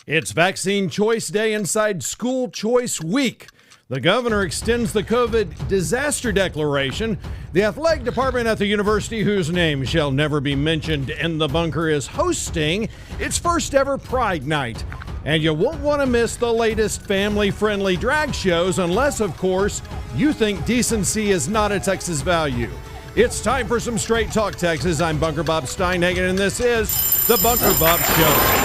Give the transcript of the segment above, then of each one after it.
It's Vaccine Choice Day inside School Choice Week. The governor extends the COVID disaster declaration. The athletic department at the university, whose name shall never be mentioned in the bunker, is hosting its first ever Pride Night. And you won't want to miss the latest family-friendly drag shows unless, of course, you think decency is not a Texas value. It's time for some Straight Talk Texas. I'm Bunker Bob Steinhagen, and this is the Bunker Bob Show.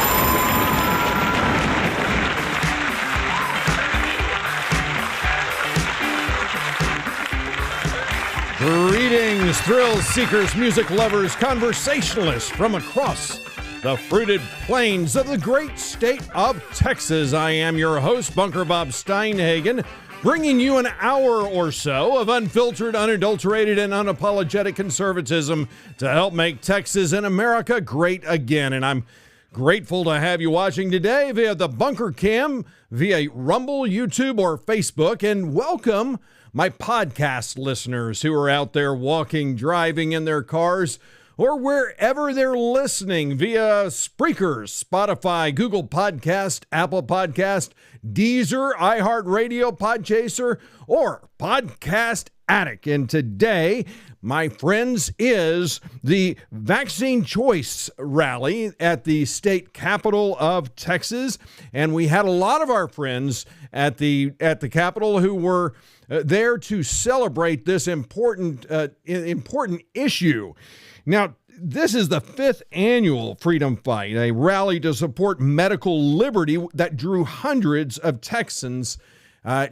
Greetings, thrill seekers, music lovers, conversationalists from across the fruited plains of the great state of Texas. I am your host, Bunker Bob Steinhagen, bringing you an hour or so of unfiltered, unadulterated, and unapologetic conservatism to help make Texas and America great again. And I'm grateful to have you watching today via the Bunker Cam, via Rumble, YouTube, or Facebook, and welcome my podcast listeners who are out there walking, driving in their cars, or wherever they're listening via Spreaker, Spotify, Google Podcast, Apple Podcast, Deezer, iHeartRadio, Podchaser, or Podcast Addict. And today, my friends, is the Vaccine Choice Rally at the state capitol of Texas. And we had a lot of our friends at the Capitol who were there to celebrate this important issue. Now, this is the 5th annual Freedom Fight, a rally to support medical liberty that drew hundreds of Texans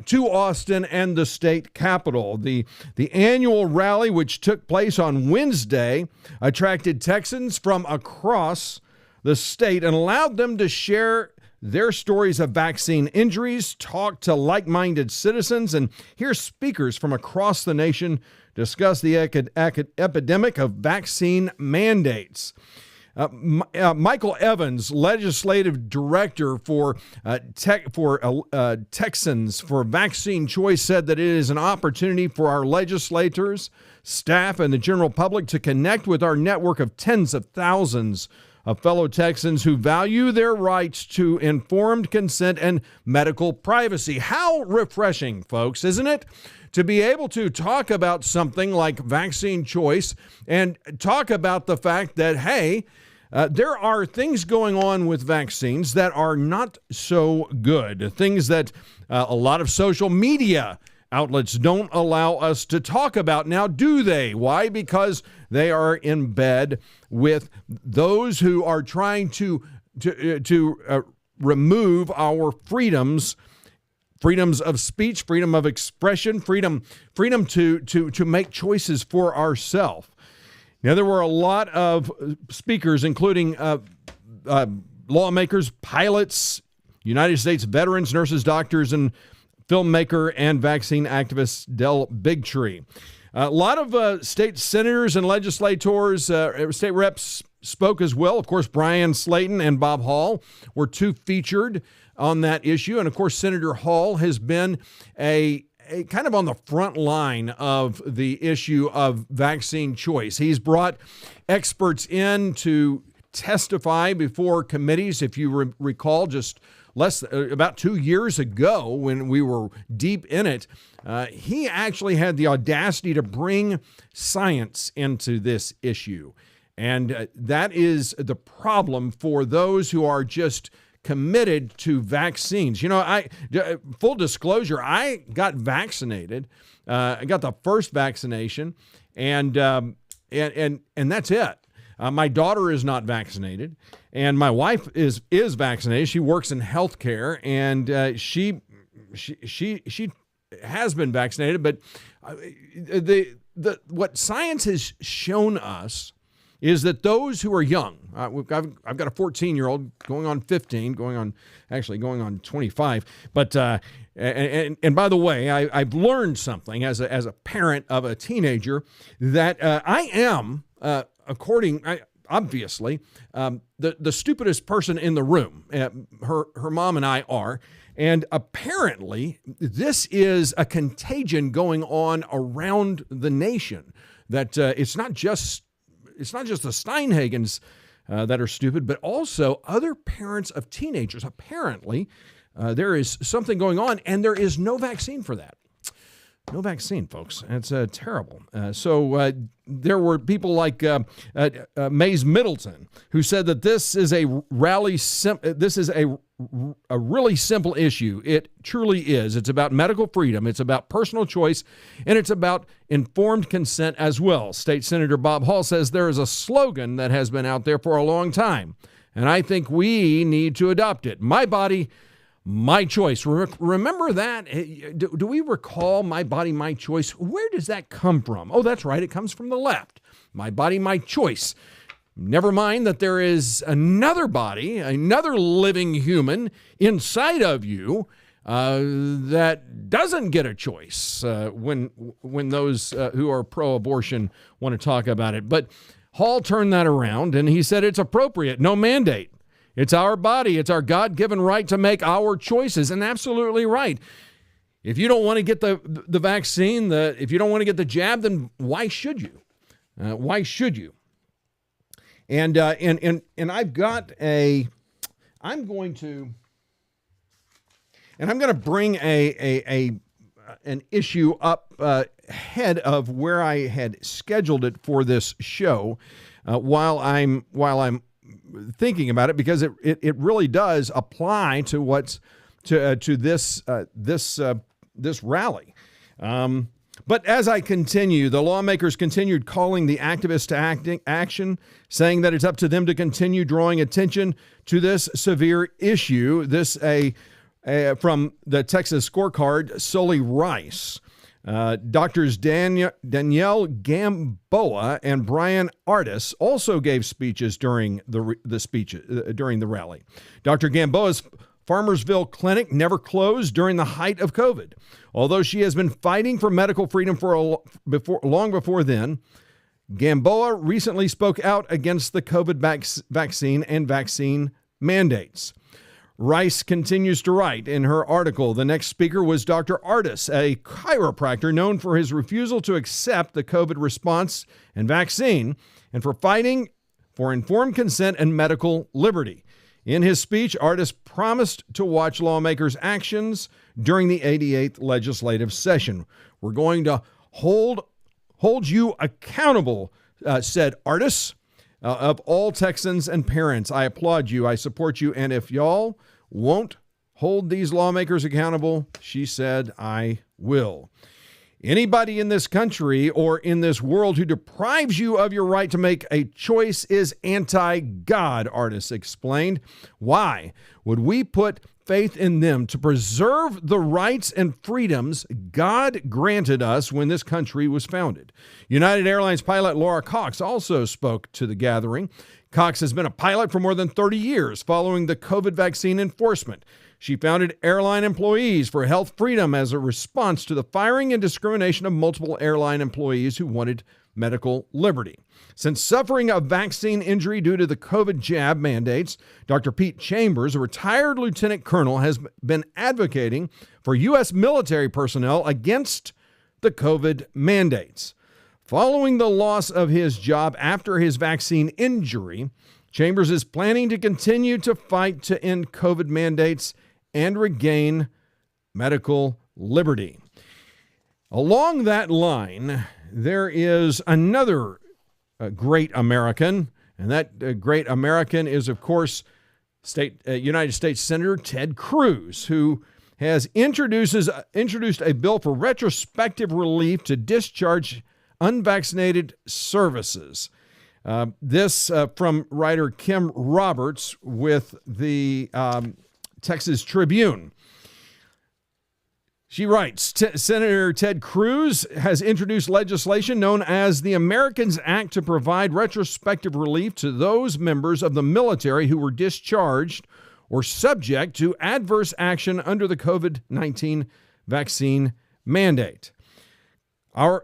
to Austin and the state capitol. The annual rally, which took place on Wednesday, attracted Texans from across the state and allowed them to share their stories of vaccine injuries, talk to like-minded citizens, and hear speakers from across the nation discuss the epidemic of vaccine mandates. Michael Evans, legislative director for Texans for Vaccine Choice, said that it is an opportunity for our legislators, staff, and the general public to connect with our network of tens of thousands of fellow Texans who value their rights to informed consent and medical privacy. How refreshing, folks, isn't it? To be able to talk about something like vaccine choice and talk about the fact that, hey, there are things going on with vaccines that are not so good, things that a lot of social media outlets don't allow us to talk about. Now, do they? Why? Because they are in bed with those who are trying to remove our freedoms of speech, freedom of expression, freedom to make choices for ourselves. Now, there were a lot of speakers, including lawmakers, pilots, United States veterans, nurses, doctors, and filmmaker and vaccine activist Del Bigtree. A lot of state senators and legislators, state reps spoke as well. Of course, Brian Slayton and Bob Hall were two featured on that issue. And of course, Senator Hall has been a kind of on the front line of the issue of vaccine choice. He's brought experts in to testify before committees. If you recall, just about 2 years ago when we were deep in it, he actually had the audacity to bring science into this issue. And that is the problem for those who are just committed to vaccines. You know, full disclosure, I got vaccinated. I got the first vaccination, and that's it. My daughter is not vaccinated, and my wife is vaccinated. She works in healthcare, and she has been vaccinated. But what science has shown us is that those who are young, I've got a 14-year-old going on 15, going on 25. But and by the way, I've learned something as a parent of a teenager that I am. Obviously, the stupidest person in the room. Her mom and I are. And apparently, this is a contagion going on around the nation. That it's not just the Steinhagens that are stupid, but also other parents of teenagers. Apparently, there is something going on, and there is no vaccine for that. No vaccine, folks. It's terrible. So there were people like Mays Middleton who said that this is a this is a really simple issue. It truly is. It's about medical freedom. It's about personal choice, and it's about informed consent as well. State Senator Bob Hall says there is a slogan that has been out there for a long time, and I think we need to adopt it. My body, my choice. Remember that? Do we recall my body, my choice? Where does that come from? Oh, that's right. It comes from the left. My body, my choice. Never mind that there is another body, another living human inside of you that doesn't get a choice when those who are pro-abortion want to talk about it. But Hall turned that around, and he said it's appropriate, no mandate. It's our body. It's our God-given right to make our choices, and absolutely right. If you don't want to get the vaccine, if you don't want to get the jab, then why should you? Why should you? And I've got I'm going to bring an issue up ahead of where I had scheduled it for this show while I'm thinking about it, because it really does apply to what's to this rally. But as I continue, the lawmakers continued calling the activists to action, saying that it's up to them to continue drawing attention to this severe issue. This from the Texas Scorecard, Sully Rice. Doctors Danielle Gamboa and Brian Ardis also gave speeches during the rally. Dr. Gamboa's Farmersville Clinic never closed during the height of COVID. Although she has been fighting for medical freedom long before then, Gamboa recently spoke out against the COVID vaccine and vaccine mandates. Rice continues to write in her article, the next speaker was Dr. Ardis, a chiropractor known for his refusal to accept the COVID response and vaccine, and for fighting for informed consent and medical liberty. In his speech, Ardis promised to watch lawmakers' actions during the 88th legislative session. We're going to hold you accountable, said Ardis, of all Texans and parents. I applaud you. I support you. And if y'all won't hold these lawmakers accountable, she said, I will. Anybody in this country or in this world who deprives you of your right to make a choice is anti-God, Ardis explained. Why would we put faith in them to preserve the rights and freedoms God granted us when this country was founded? United Airlines pilot Laura Cox also spoke to the gathering. Cox has been a pilot for more than 30 years following the COVID vaccine enforcement. She founded Airline Employees for Health Freedom as a response to the firing and discrimination of multiple airline employees who wanted medical liberty. Since suffering a vaccine injury due to the COVID jab mandates, Dr. Pete Chambers, a retired lieutenant colonel, has been advocating for U.S. military personnel against the COVID mandates. Following the loss of his job after his vaccine injury, Chambers is planning to continue to fight to end COVID mandates and regain medical liberty. Along that line, there is another great American, and that great American is, of course, United States Senator Ted Cruz, who has introduced a bill for retrospective relief to discharge unvaccinated services. This from writer Kim Roberts with the Texas Tribune. She writes, Senator Ted Cruz has introduced legislation known as the Americans Act to provide retrospective relief to those members of the military who were discharged or subject to adverse action under the COVID-19 vaccine mandate. Our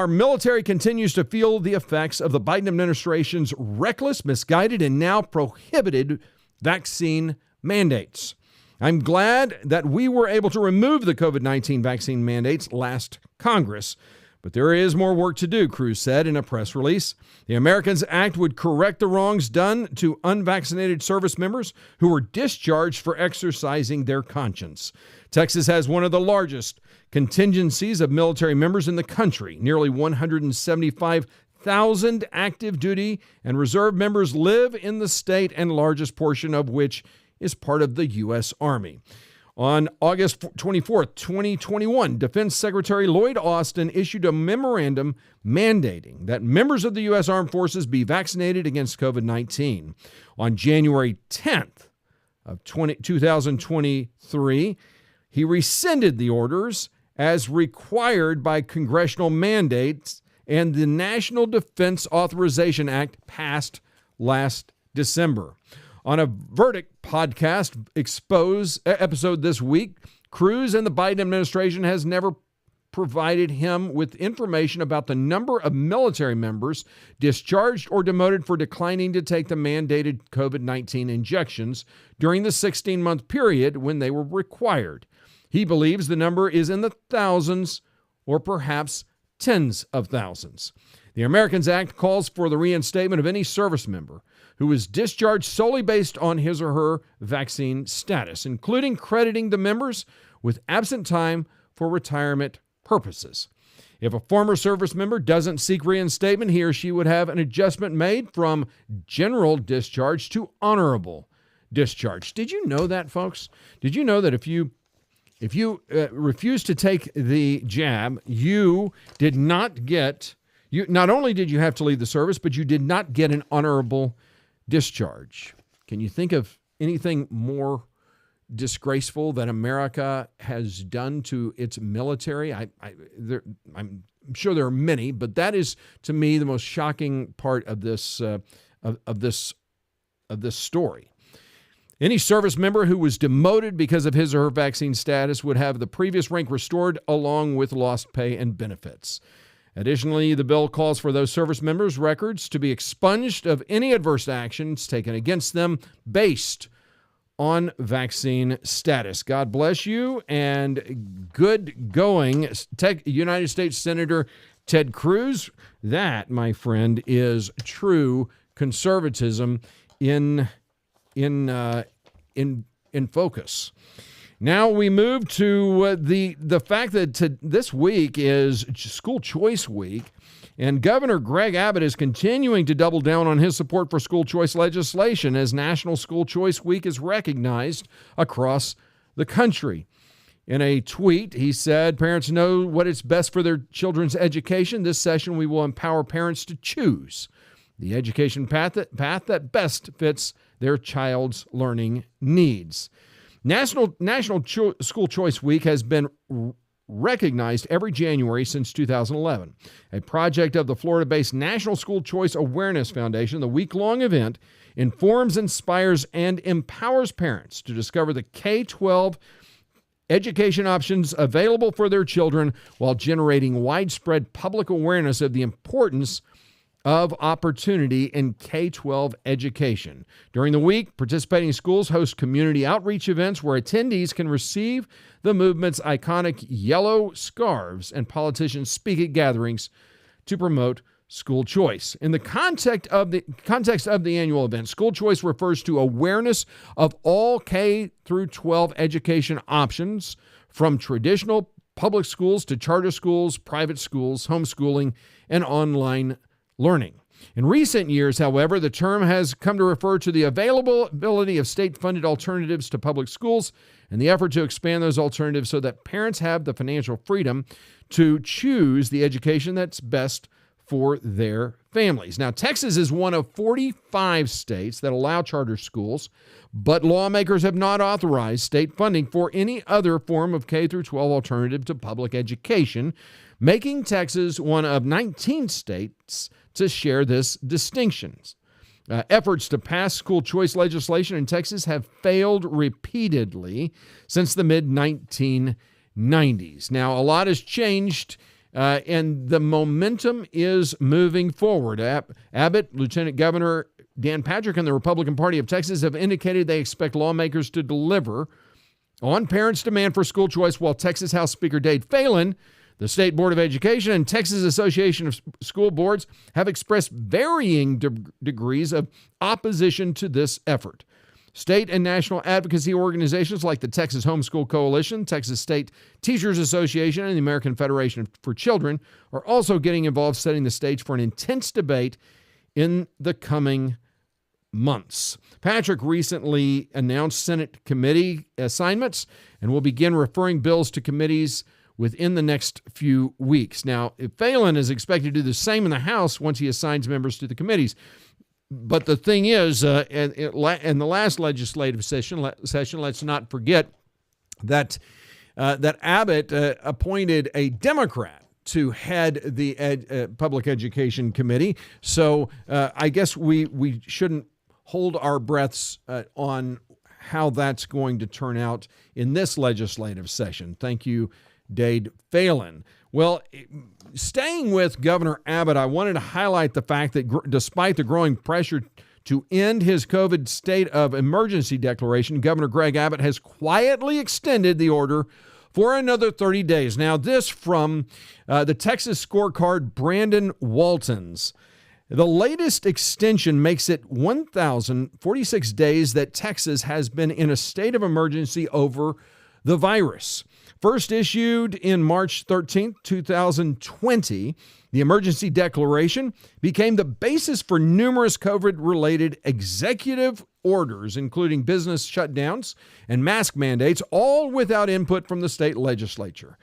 military continues to feel the effects of the Biden administration's reckless, misguided, and now prohibited vaccine mandates. I'm glad that we were able to remove the COVID-19 vaccine mandates last Congress, But there is more work to do, Cruz said in a press release. The Americans Act would correct the wrongs done to unvaccinated service members who were discharged for exercising their conscience. Texas has one of the largest contingencies of military members in the country. Nearly 175,000 active duty and reserve members live in the state, and largest portion of which is part of the U.S. Army. On August 24, 2021, Defense Secretary Lloyd Austin issued a memorandum mandating that members of the U.S. Armed Forces be vaccinated against COVID-19. On January 10th of 2023, he rescinded the orders as required by congressional mandates, and the National Defense Authorization Act passed last December. On a Verdict podcast episode this week, Cruz and the Biden administration has never provided him with information about the number of military members discharged or demoted for declining to take the mandated COVID-19 injections during the 16-month period when they were required. He believes the number is in the thousands or perhaps tens of thousands. The Americans Act calls for the reinstatement of any service member who is discharged solely based on his or her vaccine status, including crediting the members with absent time for retirement purposes. If a former service member doesn't seek reinstatement, he or she would have an adjustment made from general discharge to honorable discharge. Did you know that, folks? Did you know that if you refuse to take the jab, you did not get, not only did you have to leave the service, but you did not get an honorable discharge? Can you think of anything more disgraceful that America has done to its military? I'm sure there are many, but that is, to me, the most shocking part of this story. Any service member who was demoted because of his or her vaccine status would have the previous rank restored along with lost pay and benefits. Additionally, the bill calls for those service members' records to be expunged of any adverse actions taken against them based on vaccine status. God bless you, and good going, United States Senator Ted Cruz. That, my friend, is true conservatism in focus. Now we move to the fact that this week is School Choice Week, and Governor Greg Abbott is continuing to double down on his support for school choice legislation as National School Choice Week is recognized across the country. In a tweet, he said, "Parents know what is best for their children's education. This session, we will empower parents to choose the education path that best fits their child's learning needs." National School Choice Week has been recognized every January since 2011. A project of the Florida-based National School Choice Awareness Foundation, the week-long event informs, inspires, and empowers parents to discover the K-12 education options available for their children while generating widespread public awareness of the importance of opportunity in K-12 education. During the week, participating schools host community outreach events where attendees can receive the movement's iconic yellow scarves, and politicians speak at gatherings to promote school choice. In the context of the annual event, school choice refers to awareness of all K through 12 education options, from traditional public schools to charter schools, private schools, homeschooling, and online learning. In recent years, however, the term has come to refer to the availability of state-funded alternatives to public schools and the effort to expand those alternatives so that parents have the financial freedom to choose the education that's best for their families. Now, Texas is one of 45 states that allow charter schools, but lawmakers have not authorized state funding for any other form of K-12 alternative to public education, making Texas one of 19 states to share this distinction. Efforts to pass school choice legislation in Texas have failed repeatedly since the mid-1990s. Now, a lot has changed, and the momentum is moving forward. Abbott, Lieutenant Governor Dan Patrick, and the Republican Party of Texas have indicated they expect lawmakers to deliver on parents' demand for school choice, while Texas House Speaker Dade Phelan The State Board of Education and Texas Association of School Boards have expressed varying degrees of opposition to this effort. State and national advocacy organizations like the Texas Homeschool Coalition, Texas State Teachers Association, and the American Federation for Children are also getting involved, setting the stage for an intense debate in the coming months. Patrick recently announced Senate committee assignments and will begin referring bills to committees within the next few weeks. Now, Phelan is expected to do the same in the House once he assigns members to the committees. But the thing is, in the last legislative session, let's not forget that Abbott appointed a Democrat to head the Public Education Committee. So I guess we shouldn't hold our breaths on how that's going to turn out in this legislative session. Thank you, Dade Phelan. Well, staying with Governor Abbott, I wanted to highlight the fact that despite the growing pressure to end his COVID state of emergency declaration, Governor Greg Abbott has quietly extended the order for another 30 days. Now, this from the Texas scorecard, Brandon Waltons. The latest extension makes it 1,046 days that Texas has been in a state of emergency over the virus. First issued in March 13, 2020, the emergency declaration became the basis for numerous COVID-related executive orders, including business shutdowns and mask mandates, all without input from the state legislature.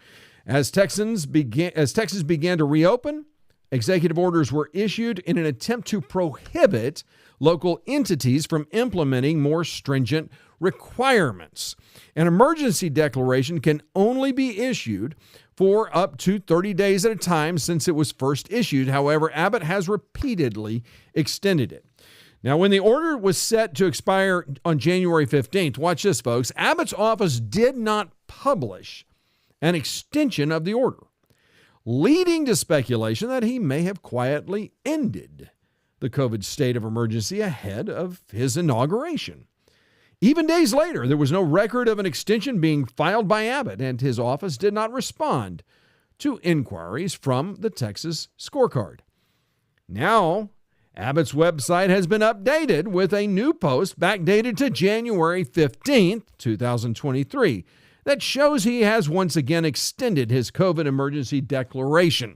As Texas began to reopen, executive orders were issued in an attempt to prohibit local entities from implementing more stringent requirements. An emergency declaration can only be issued for up to 30 days at a time since it was first issued. However, Abbott has repeatedly extended it. Now, when the order was set to expire on January 15th, watch this, folks, Abbott's office did not publish an extension of the order, leading to speculation that he may have quietly ended the COVID state of emergency ahead of his inauguration. Even days later, there was no record of an extension being filed by Abbott, and his office did not respond to inquiries from the Texas scorecard. Now, Abbott's website has been updated with a new post backdated to January 15th, 2023, that shows he has once again extended his COVID emergency declaration.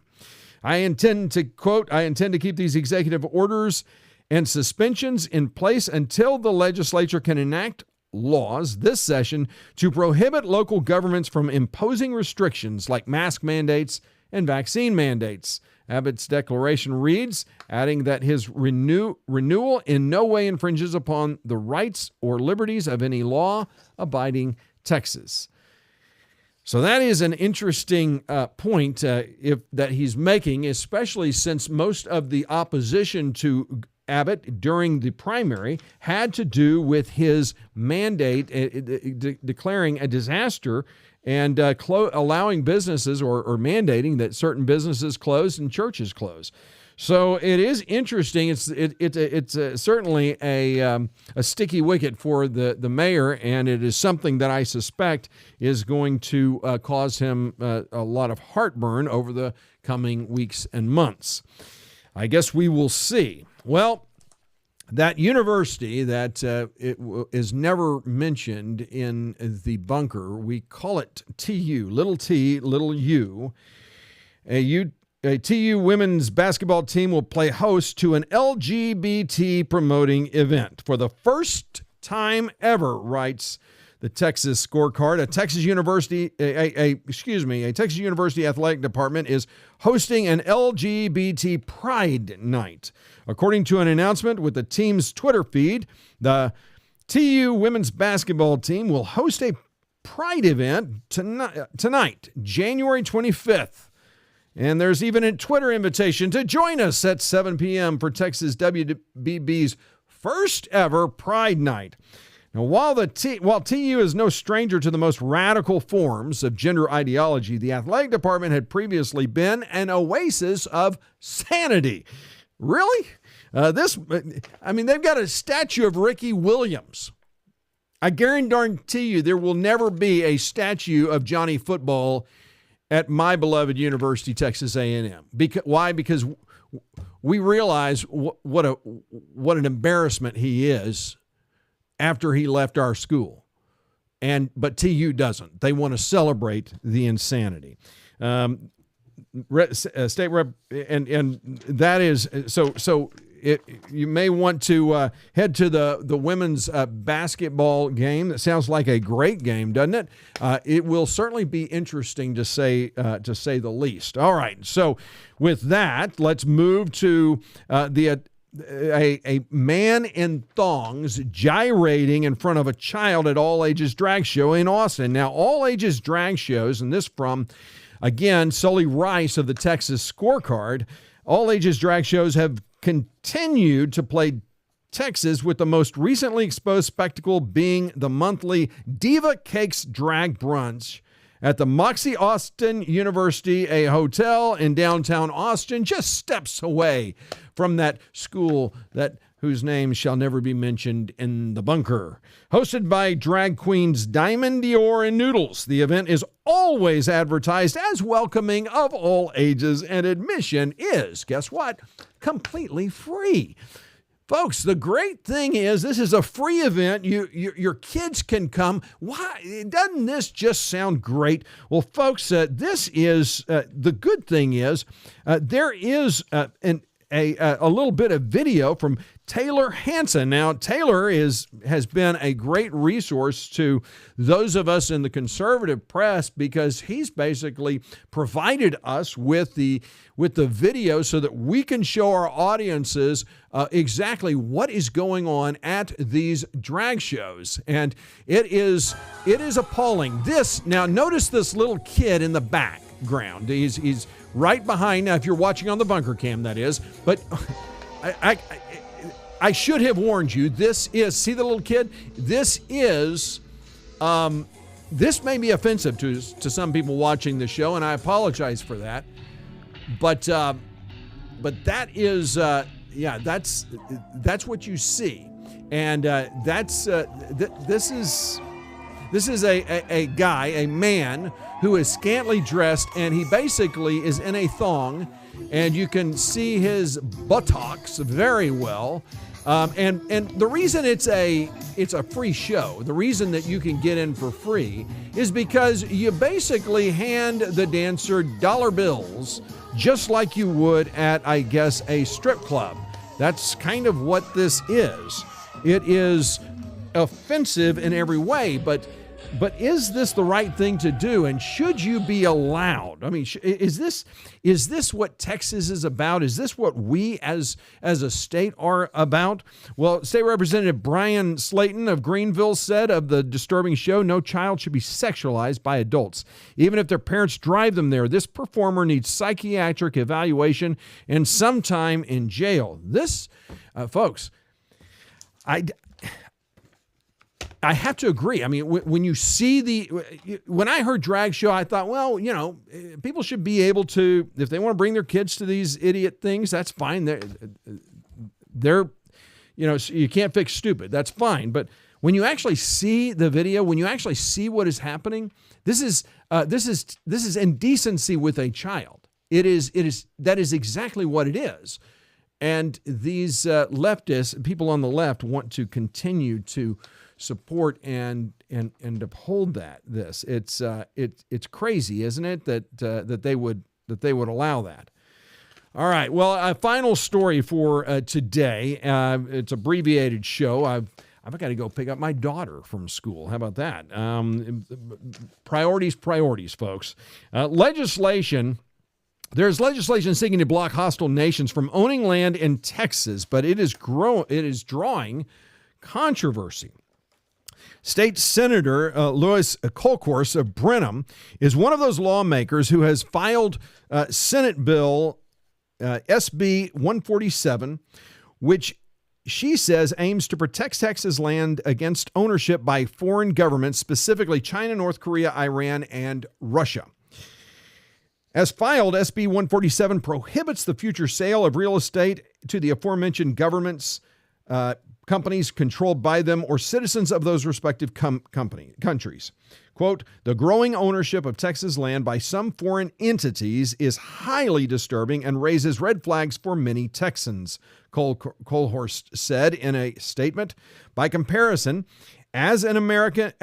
I intend to keep these executive orders and suspensions in place until the legislature can enact laws this session to prohibit local governments from imposing restrictions like mask mandates and vaccine mandates. Abbott's declaration reads, adding that his renewal in no way infringes upon the rights or liberties of any law-abiding Texas. So that is an interesting point that he's making, especially since most of the opposition to Abbott during the primary had to do with his mandate declaring a disaster and allowing businesses or mandating that certain businesses close and churches close. So it is interesting. It's certainly a sticky wicket for the mayor, and it is something that I suspect is going to cause him a lot of heartburn over the coming weeks and months. I guess we will see. Well, that university that is never mentioned in the bunker, we call it TU, little t, little u. A TU women's basketball team will play host to an LGBT promoting event for the first time ever, writes the Texas scorecard. A Texas University athletic department is hosting an LGBT Pride Night. According to an announcement with the team's Twitter feed, the TU women's basketball team will host a Pride event tonight, January 25th. And there's even a Twitter invitation to join us at 7 p.m. for Texas WBB's first ever Pride Night. Now, while TU is no stranger to the most radical forms of gender ideology, the athletic department had previously been an oasis of sanity. Really? They've got a statue of Ricky Williams. I guarantee you there will never be a statue of Johnny Football at my beloved University, Texas A&M. Why? Because we realize what an embarrassment he is after he left our school. But TU doesn't. They want to celebrate the insanity. State rep, and that is so. You may want to head to the women's basketball game. That sounds like a great game, doesn't it? It will certainly be interesting to say the least. All right. So with that, let's move to a man in thongs gyrating in front of a child at All Ages Drag Show in Austin. Now, All Ages Drag Shows, and this from, again, Sully Rice of the Texas Scorecard, All Ages Drag Shows have continued to play Texas, with the most recently exposed spectacle being the monthly Diva Cakes Drag Brunch at the Moxie Austin University, a hotel in downtown Austin, just steps away from that school whose name shall never be mentioned in the bunker. Hosted by drag queens Diamond, Dior, and Noodles, the event is always advertised as welcoming of all ages, and admission is, guess what, completely free. Folks, the great thing is this is a free event. Your kids can come. Why? Doesn't this just sound great? Well, folks, this is the good thing is there is a little bit of video from Taylor Hanson. Now, Taylor has been a great resource to those of us in the conservative press because he's basically provided us with the video so that we can show our audiences exactly what is going on at these drag shows. And it is appalling. Now notice this little kid in the background. He's right behind. Now, if you're watching on the bunker cam, that is. But I should have warned you. See the little kid? This may be offensive to some people watching the show, and I apologize for that. But that is, that's what you see. And this is a guy, a man who is scantily dressed, and he basically is in a thong, and you can see his buttocks very well. And the reason it's a free show, the reason that you can get in for free, is because you basically hand the dancer dollar bills just like you would at, I guess, a strip club. That's kind of what this is. It is offensive in every way, but is this the right thing to do? And should you be allowed? I mean, is this what Texas is about? Is this what we as a state are about? Well, State Representative Brian Slayton of Greenville said of the disturbing show, no child should be sexualized by adults, even if their parents drive them there. This performer needs psychiatric evaluation and some time in jail. This, folks, I have to agree. I mean, when you see when I heard drag show, I thought, well, people should be able to, if they want to bring their kids to these idiot things, that's fine. They're you can't fix stupid. That's fine. But when you actually see the video, when you actually see what is happening, this is indecency with a child. That is exactly what it is. And these leftists, people on the left, want to continue to support and uphold this. It's crazy, isn't it, that they would allow that. All right. Well, a final story for today. It's an abbreviated show. I've got to go pick up my daughter from school. How about that? Priorities, folks. Legislation. There's legislation seeking to block hostile nations from owning land in Texas, but it is drawing controversy. State Senator Louis Kolkhorst of Brenham is one of those lawmakers who has filed Senate Bill SB 147, which she says aims to protect Texas land against ownership by foreign governments, specifically China, North Korea, Iran, and Russia. As filed, SB 147 prohibits the future sale of real estate to the aforementioned governments, companies controlled by them, or citizens of those respective countries. Quote, "The growing ownership of Texas land by some foreign entities is highly disturbing and raises red flags for many Texans," Kohlhorst said in a statement. "By comparison, as an American,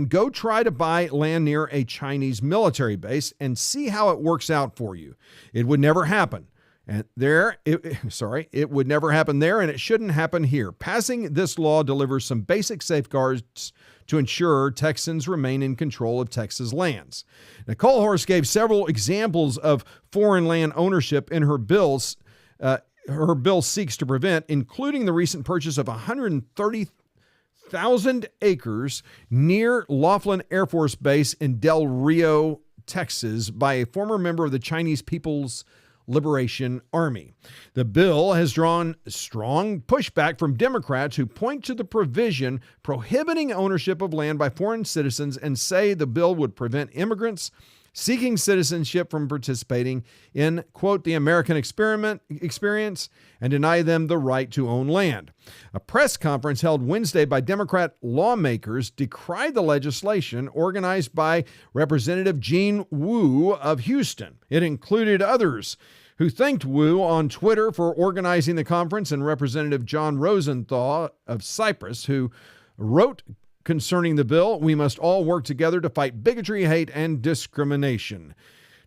go try to buy land near a Chinese military base and see how it works out for you. It would never happen. It would never happen there, and it shouldn't happen here. Passing this law delivers some basic safeguards to ensure Texans remain in control of Texas lands." Now, Kohlhorst gave several examples of foreign land ownership in her bills. Her bill seeks to prevent, including the recent purchase of 130,000 acres near Laughlin Air Force Base in Del Rio, Texas, by a former member of the Chinese People's Liberation Army. The bill has drawn strong pushback from Democrats who point to the provision prohibiting ownership of land by foreign citizens and say the bill would prevent immigrants seeking citizenship from participating in, quote, "the American experience and deny them the right to own land." A press conference held Wednesday by Democrat lawmakers decried the legislation organized by Representative Jean Wu of Houston. It included others who thanked Wu on Twitter for organizing the conference, and Representative John Rosenthal of Cyprus, who wrote concerning the bill, "We must all work together to fight bigotry, hate, and discrimination."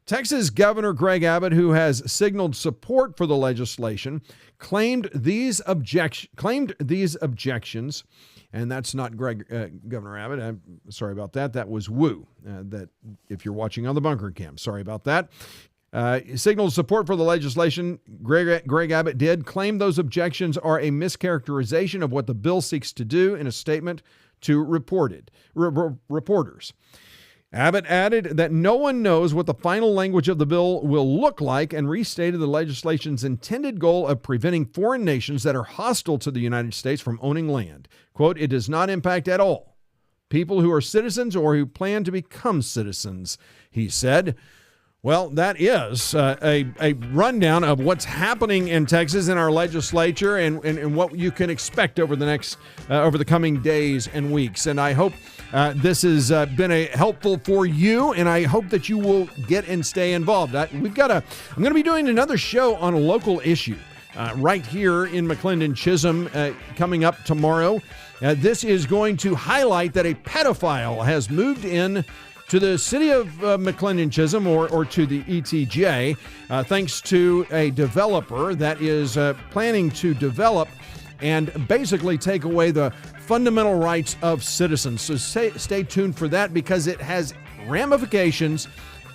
Texas Governor Greg Abbott, who has signaled support for the legislation, claimed these objections, and that's not Governor Abbott. I'm sorry about that. That was Wu. That if you're watching on the Bunker Cam, sorry about that. Signaled support for the legislation. Greg Abbott did claim those objections are a mischaracterization of what the bill seeks to do in a statement to reporters. Abbott added that no one knows what the final language of the bill will look like and restated the legislation's intended goal of preventing foreign nations that are hostile to the United States from owning land. Quote, "It does not impact at all people who are citizens or who plan to become citizens," he said. Well, that is a rundown of what's happening in Texas in our legislature and what you can expect over the coming days and weeks. And I hope this has been helpful for you, and I hope that you will get and stay involved. I'm going to be doing another show on a local issue right here in McClendon Chisholm coming up tomorrow. This is going to highlight that a pedophile has moved in to the city of McClendon Chisholm or to the ETJ, thanks to a developer that is planning to develop and basically take away the fundamental rights of citizens. So stay tuned for that, because it has ramifications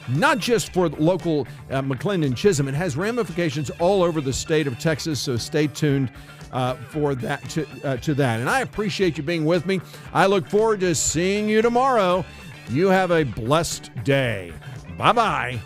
not just for local McClendon Chisholm. It has ramifications all over the state of Texas. So stay tuned for that to that. And I appreciate you being with me. I look forward to seeing you tomorrow. You have a blessed day. Bye-bye.